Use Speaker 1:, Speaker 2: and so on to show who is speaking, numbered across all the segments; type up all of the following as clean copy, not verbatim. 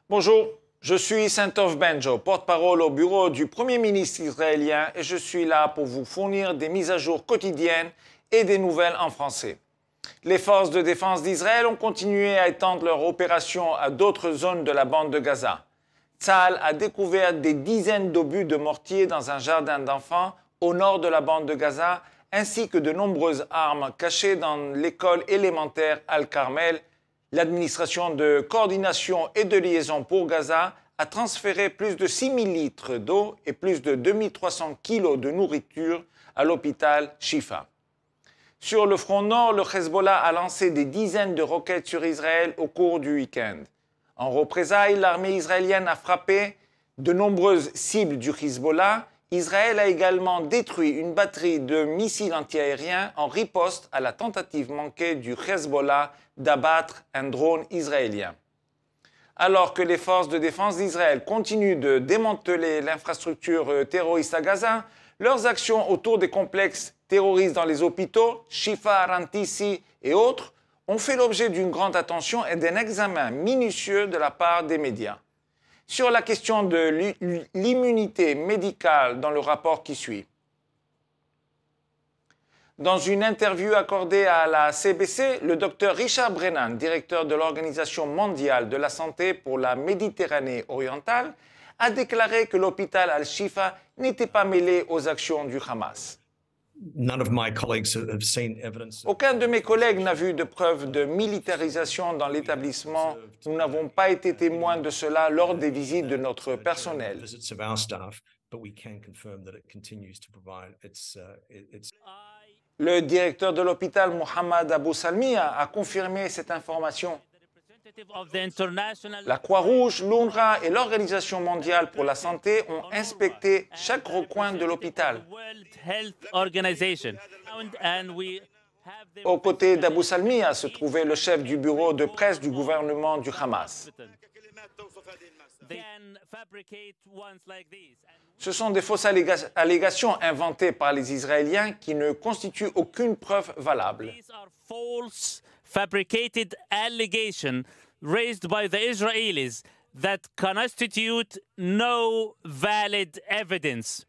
Speaker 1: Bonjour, je suis Saintov Benjo, porte-parole au bureau du Premier ministre israélien et je suis là pour vous fournir des mises à jour quotidiennes et des nouvelles en français. Les forces de défense d'Israël ont continué à étendre leur opération à d'autres zones de la bande de Gaza. Tzahal a découvert des dizaines d'obus de mortier dans un jardin d'enfants au nord de la bande de Gaza, ainsi que de nombreuses armes cachées dans l'école élémentaire Al-Carmel. L'administration de coordination et de liaison pour Gaza a transféré plus de 6 000 litres d'eau et plus de 2300 kilos de nourriture à l'hôpital Shifa. Sur le front nord, le Hezbollah a lancé des dizaines de roquettes sur Israël au cours du week-end. En représailles, l'armée israélienne a frappé de nombreuses cibles du Hezbollah. Israël a également détruit une batterie de missiles antiaériens en riposte à la tentative manquée du Hezbollah d'abattre un drone israélien. Alors que les forces de défense d'Israël continuent de démanteler l'infrastructure terroriste à Gaza, leurs actions autour des complexes terroristes dans les hôpitaux, Shifa, Rantisi et autres, ont fait l'objet d'une grande attention et d'un examen minutieux de la part des médias. Sur la question de l'immunité médicale dans le rapport qui suit. Dans une interview accordée à la CBC, le Dr Richard Brennan, directeur de l'Organisation mondiale de la santé pour la Méditerranée orientale, a déclaré que l'hôpital Al-Shifa n'était pas mêlé aux actions du Hamas. Aucun de mes collègues n'a vu de preuves de militarisation dans l'établissement. Nous n'avons pas été témoins de cela lors des visites de notre personnel. Le directeur de l'hôpital, Mohamed Abou Salmiya, a confirmé cette information. La Croix-Rouge, l'UNRWA et l'Organisation mondiale pour la santé ont inspecté chaque recoin de l'hôpital. Aux côtés d'Abou Salmiya se trouvait le chef du bureau de presse du gouvernement du Hamas. Ce sont des fausses allégations inventées par les Israéliens qui ne constituent aucune preuve valable.
Speaker 2: Fabricated allegations raised by the Israelis that constitute no valid evidence.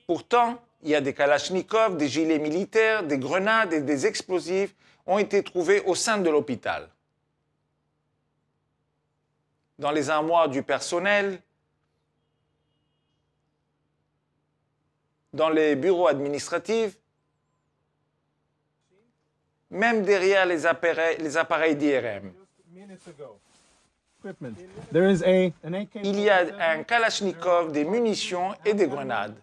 Speaker 1: Pourtant, il y a des kalachnikovs, des gilets militaires, des grenades et des explosifs ont été trouvés au sein de l'hôpital. Dans les armoires du personnel, dans les bureaux administratifs, même derrière les appareils d'IRM. Il y a un Kalachnikov, des munitions et des grenades.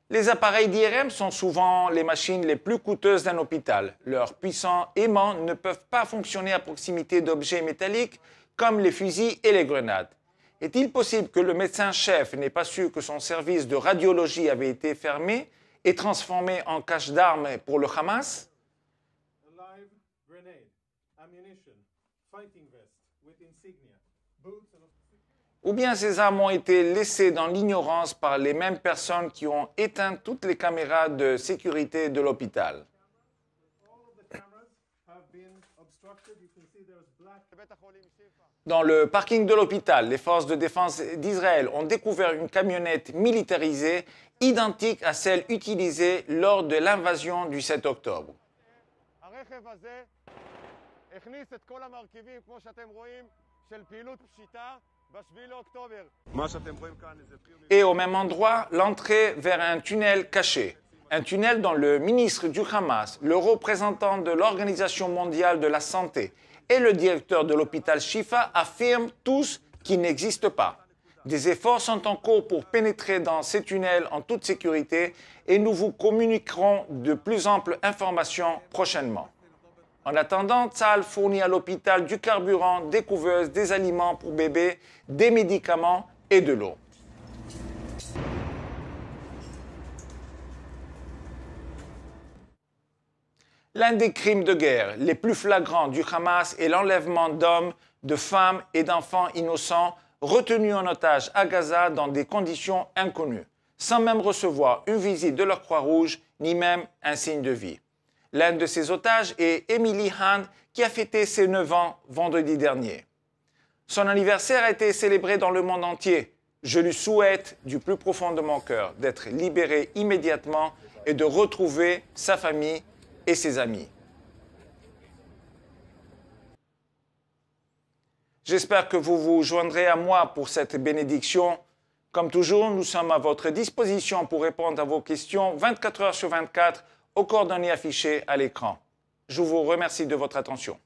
Speaker 1: Les appareils d'IRM sont souvent les machines les plus coûteuses d'un hôpital. Leurs puissants aimants ne peuvent pas fonctionner à proximité d'objets métalliques comme les fusils et les grenades. Est-il possible que le médecin-chef n'ait pas su que son service de radiologie avait été fermé et transformé en cache d'armes pour le Hamas? Ou bien ces armes ont été laissées dans l'ignorance par les mêmes personnes qui ont éteint toutes les caméras de sécurité de l'hôpital. Dans le parking de l'hôpital, les forces de défense d'Israël ont découvert une camionnette militarisée identique à celle utilisée lors de l'invasion du 7 octobre. Et au même endroit, l'entrée vers un tunnel caché. Un tunnel dont le ministre du Hamas, le représentant de l'Organisation mondiale de la santé et le directeur de l'hôpital Shifa affirment tous qu'il n'existe pas. Des efforts sont en cours pour pénétrer dans ces tunnels en toute sécurité et nous vous communiquerons de plus amples informations prochainement. En attendant, Tzahal fournit à l'hôpital du carburant, des couveuses, des aliments pour bébés, des médicaments et de l'eau. L'un des crimes de guerre les plus flagrants du Hamas est l'enlèvement d'hommes, de femmes et d'enfants innocents retenus en otage à Gaza dans des conditions inconnues, sans même recevoir une visite de leur Croix-Rouge ni même un signe de vie. L'un de ses otages est Emily Hand, qui a fêté ses 9 ans vendredi dernier. Son anniversaire a été célébré dans le monde entier. Je lui souhaite du plus profond de mon cœur d'être libéré immédiatement et de retrouver sa famille et ses amis. J'espère que vous vous joindrez à moi pour cette bénédiction. Comme toujours, nous sommes à votre disposition pour répondre à vos questions 24 heures sur 24 aux coordonnées affichées à l'écran. Je vous remercie de votre attention.